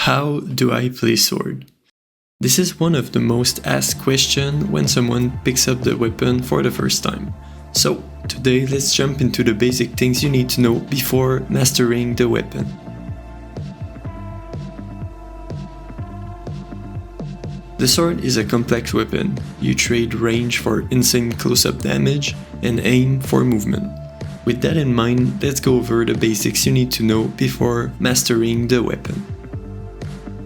how do I play sword? This is one of the most asked questions when someone picks up the weapon for the first time. So, today let's jump into the basic things you need to know before mastering the weapon. The sword is a complex weapon. You trade range for insane close-up damage and aim for movement. With that in mind, let's go over the basics you need to know before mastering the weapon.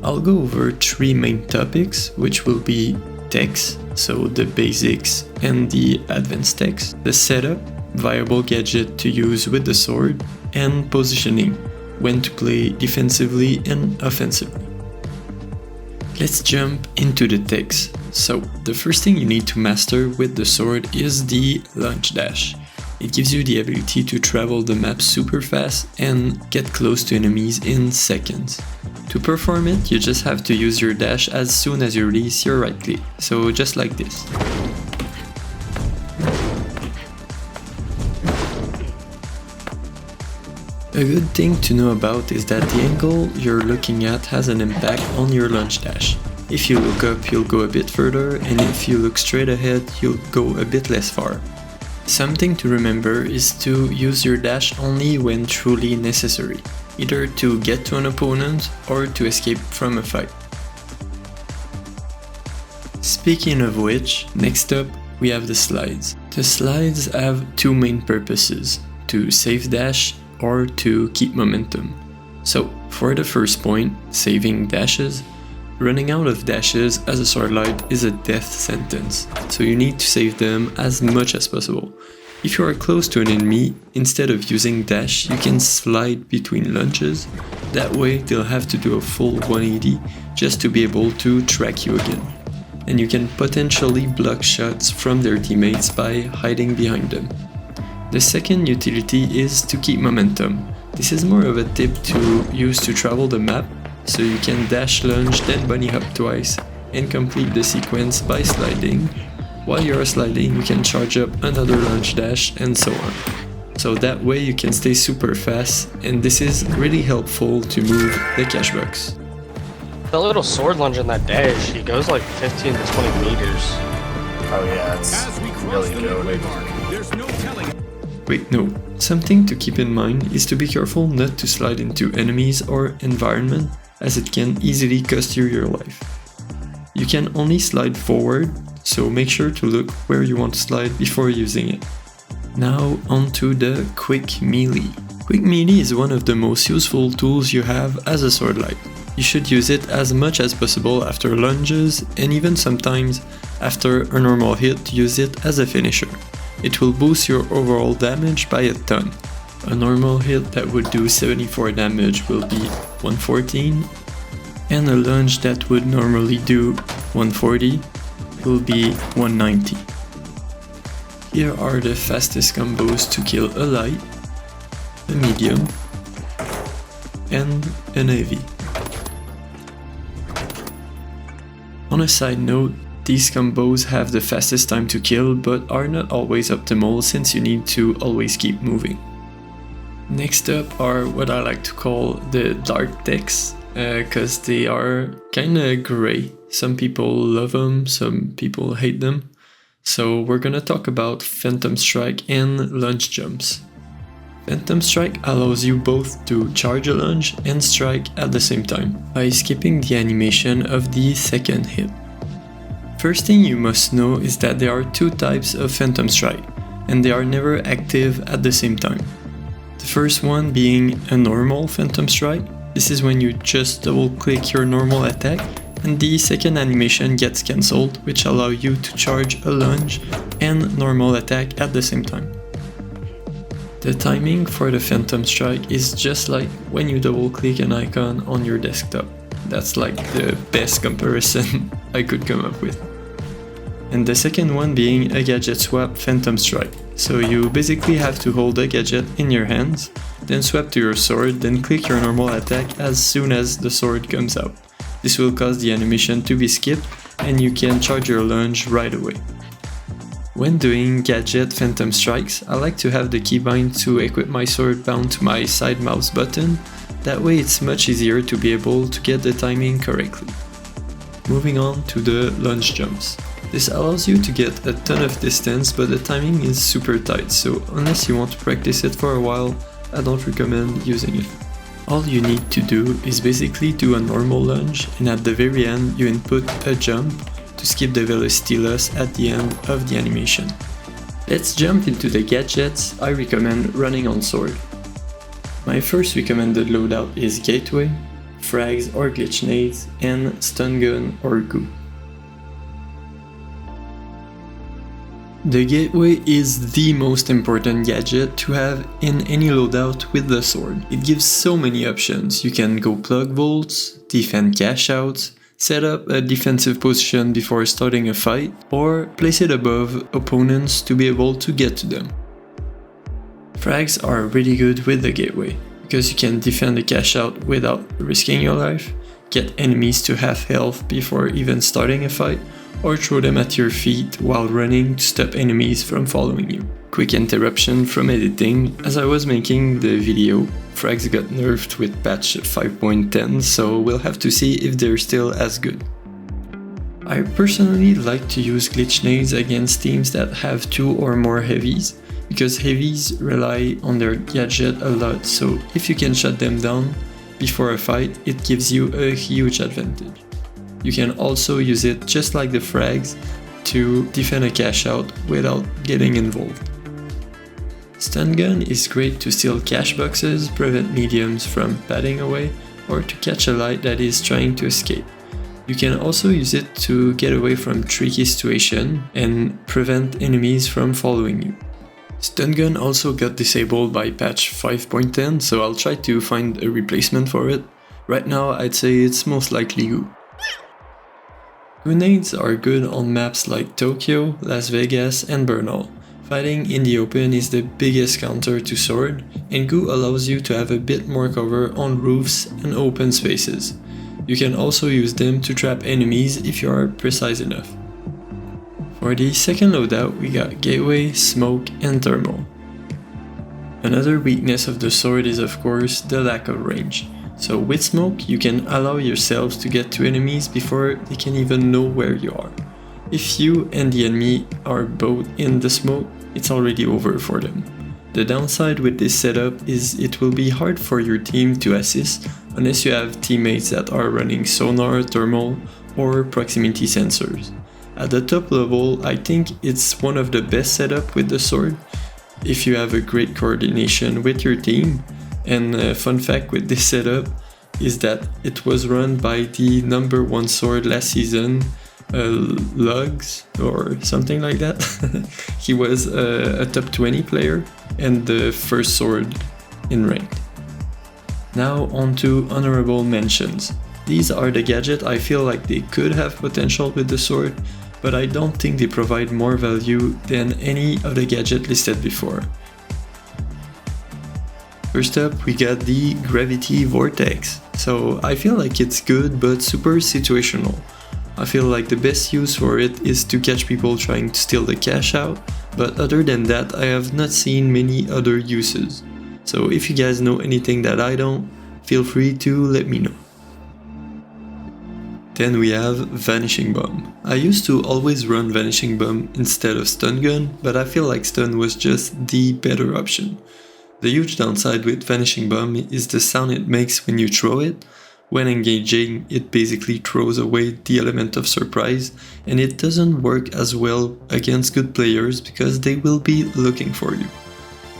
I'll go over three main topics, which will be techs, so the basics and the advanced techs, the setup, viable gadget to use with the sword, and positioning, when to play defensively and offensively. Let's jump into the techs. So, the first thing you need to master with the sword is the Lunge dash. It gives you the ability to travel the map super fast and get close to enemies in seconds. To perform it, you just have to use your dash as soon as you release your right click, so just like this. A good thing to know about is that the angle you're looking at has an impact on your lunge dash. If you look up, you'll go a bit further, and if you look straight ahead, you'll go a bit less far. Something to remember is to use your dash only when truly necessary, either to get to an opponent or to escape from a fight. Speaking of which, next up we have the slides. The slides have two main purposes, to save dash or to keep momentum. So for the first point, saving dashes, running out of dashes as a sword light is a death sentence, so you need to save them as much as possible. If you are close to an enemy, instead of using dash, you can slide between lunges. That way they'll have to do a full 180 just to be able to track you again. And you can potentially block shots from their teammates by hiding behind them. The second utility is to keep momentum. This is more of a tip to use to travel the map, so you can dash, lunge, then bunny hop twice and complete the sequence by sliding. While you're sliding, you can charge up another lunge dash and so on. So that way you can stay super fast, and this is really helpful to move the cash box. The little sword lunge in that dash, he goes like 15 to 20 meters. Oh yeah, it's really good. Wait, no. Something to keep in mind is to be careful not to slide into enemies or environment, as it can easily cost you your life. You can only slide forward, so make sure to look where you want to slide before using it. Now onto the quick melee. Quick melee is one of the most useful tools you have as a sword light. You should use it as much as possible after lunges, and even sometimes after a normal hit, use it as a finisher. It will boost your overall damage by a ton. A normal hit that would do 74 damage will be 114, and a lunge that would normally do 140 will be 190. Here are the fastest combos to kill a light, a medium, and an heavy. On a side note, these combos have the fastest time to kill, but are not always optimal since you need to always keep moving. Next up are what I like to call the dark techs, cause they are kinda grey. Some people love them, some people hate them. So we're gonna talk about Phantom Strike and lunge jumps. Phantom Strike allows you both to charge a lunge and strike at the same time, by skipping the animation of the second hit. First thing you must know is that there are two types of Phantom Strike, and they are never active at the same time. The first one being a normal Phantom Strike. This is when you just double click your normal attack, and the second animation gets cancelled, which allow you to charge a lunge and normal attack at the same time. The timing for the Phantom Strike is just like when you double click an icon on your desktop. That's like the best comparison I could come up with. And the second one being a gadget swap Phantom Strike. So you basically have to hold a gadget in your hands, then swap to your sword, then click your normal attack as soon as the sword comes out. This will cause the animation to be skipped, and you can charge your lunge right away. When doing gadget Phantom Strikes, I like to have the keybind to equip my sword bound to my side mouse button, That way it's much easier to be able to get the timing correctly. Moving on to the lunge jumps. This allows you to get a ton of distance, but the timing is super tight, so unless you want to practice it for a while, I don't recommend using it. All you need to do is basically do a normal lunge, and at the very end you input a jump to skip the velocity loss at the end of the animation. Let's jump into the gadgets I recommend running on sword. My first recommended loadout is Gateway, Frags or Glitch Nades, and Stun Gun or Goo. The Gateway is the most important gadget to have in any loadout with the sword. It gives so many options. You can go plug volts, defend cash outs, set up a defensive position before starting a fight, or place it above opponents to be able to get to them. Frags are really good with the Gateway, because you can defend the cash out without risking your life, get enemies to half health before even starting a fight, or throw them at your feet while running to stop enemies from following you. Quick interruption from editing. As I was making the video, Frags got nerfed with patch 5.10, so we'll have to see if they're still as good. I personally like to use Glitch Nades against teams that have 2 or more heavies, because heavies rely on their gadget a lot, so if you can shut them down before a fight, it gives you a huge advantage. You can also use it just like the Frags to defend a cash out without getting involved. Stun Gun is great to steal cash boxes, prevent mediums from padding away, or to catch a light that is trying to escape. You can also use it to get away from tricky situations and prevent enemies from following you. Stun Gun also got disabled by patch 5.10, so I'll try to find a replacement for it. Right now I'd say it's most likely Goo. Goo Nades are good on maps like Tokyo, Las Vegas, and Bernal. Fighting in the open is the biggest counter to sword, and Goo allows you to have a bit more cover on roofs and open spaces. You can also use them to trap enemies if you are precise enough. For the second loadout, we got Gateway, Smoke, and Thermal. Another weakness of the sword is of course the lack of range. So with Smoke, you can allow yourselves to get to enemies before they can even know where you are. If you and the enemy are both in the smoke, it's already over for them. The downside with this setup is it will be hard for your team to assist unless you have teammates that are running sonar, thermal, or proximity sensors. At the top level, I think it's one of the best setup with the sword if you have a great coordination with your team. And a fun fact with this setup is that it was run by the #1 sword last season, Lunge or something like that. He was a top 20 player and the first sword in ranked. Now on to honorable mentions. These are the gadgets I feel like they could have potential with the sword, but I don't think they provide more value than any of the gadgets listed before. First up, we got the Gravity Vortex. So I feel like it's good but super situational. I feel like the best use for it is to catch people trying to steal the cash out, but other than that I have not seen many other uses. So if you guys know anything that I don't, feel free to let me know. Then we have Vanishing Bomb. I used to always run Vanishing Bomb instead of Stun Gun, but I feel like Stun was just the better option. The huge downside with Vanishing Bomb is the sound it makes when you throw it. When engaging, it basically throws away the element of surprise, and it doesn't work as well against good players because they will be looking for you.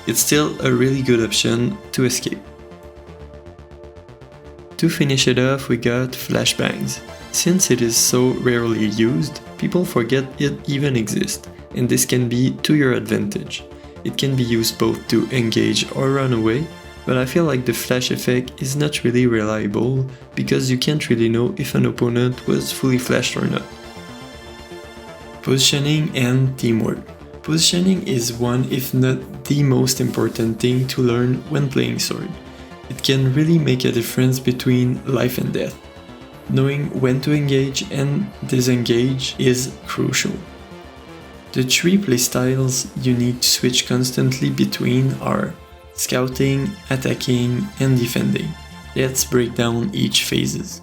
It's still a really good option to escape. To finish it off, we got Flashbangs. Since it is so rarely used, people forget it even exists, and this can be to your advantage. It can be used both to engage or run away, but I feel like the flash effect is not really reliable because you can't really know if an opponent was fully flashed or not. Positioning and teamwork. Positioning is one, if not the most important thing to learn when playing sword. It can really make a difference between life and death. Knowing when to engage and disengage is crucial. The 3 playstyles you need to switch constantly between are scouting, attacking, and defending. Let's break down each phases.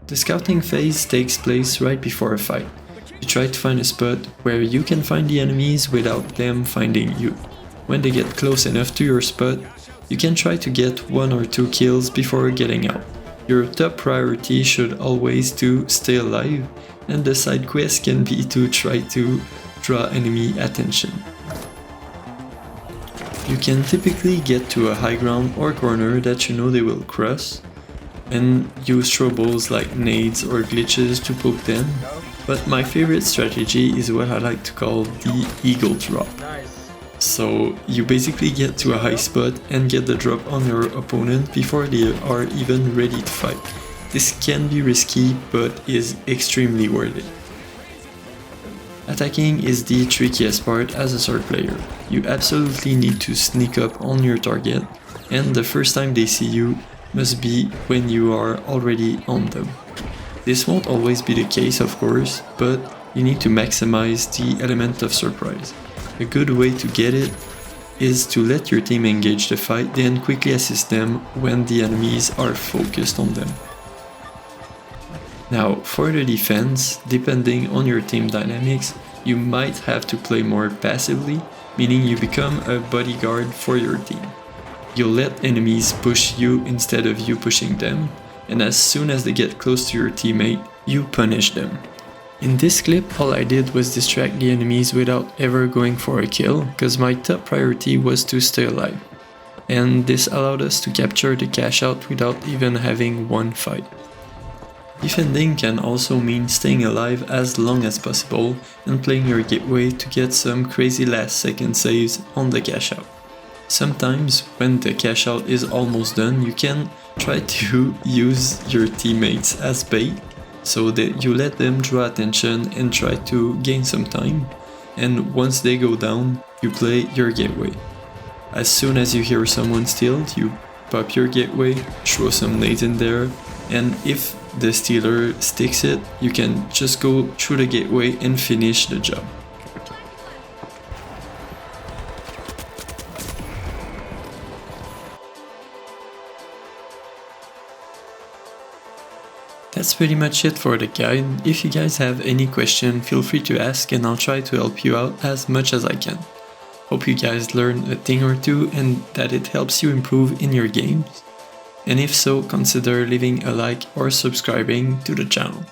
The scouting phase takes place right before a fight. You try to find a spot where you can find the enemies without them finding you. When they get close enough to your spot, you can try to get 1 or 2 kills before getting out. Your top priority should always to stay alive, and the side quest can be to try to draw enemy attention. You can typically get to a high ground or corner that you know they will cross, and use troubles like nades or glitches to poke them, but my favorite strategy is what I like to call the eagle drop. So you basically get to a high spot and get the drop on your opponent before they are even ready to fight. This can be risky but is extremely worth it. Attacking is the trickiest part as a sword player. You absolutely need to sneak up on your target, and the first time they see you must be when you are already on them. This won't always be the case, of course, but you need to maximize the element of surprise. A good way to get it is to let your team engage the fight, then quickly assist them when the enemies are focused on them. Now, for the defense, depending on your team dynamics, you might have to play more passively, meaning you become a bodyguard for your team. You'll let enemies push you instead of you pushing them, and as soon as they get close to your teammate, you punish them. In this clip, all I did was distract the enemies without ever going for a kill, cause my top priority was to stay alive. And this allowed us to capture the cash out without even having one fight. Defending can also mean staying alive as long as possible and playing your gateway to get some crazy last second saves on the cash out. Sometimes, when the cash out is almost done, you can try to use your teammates as bait, so that you let them draw attention and try to gain some time, and once they go down, you play your gateway. As soon as you hear someone steal, you pop your gateway, throw some nades in there, and if the stealer sticks it, you can just go through the gateway and finish the job. That's pretty much it for the guide. If you guys have any question, feel free to ask and I'll try to help you out as much as I can. Hope you guys learned a thing or two and that it helps you improve in your games. And if so, consider leaving a like or subscribing to the channel.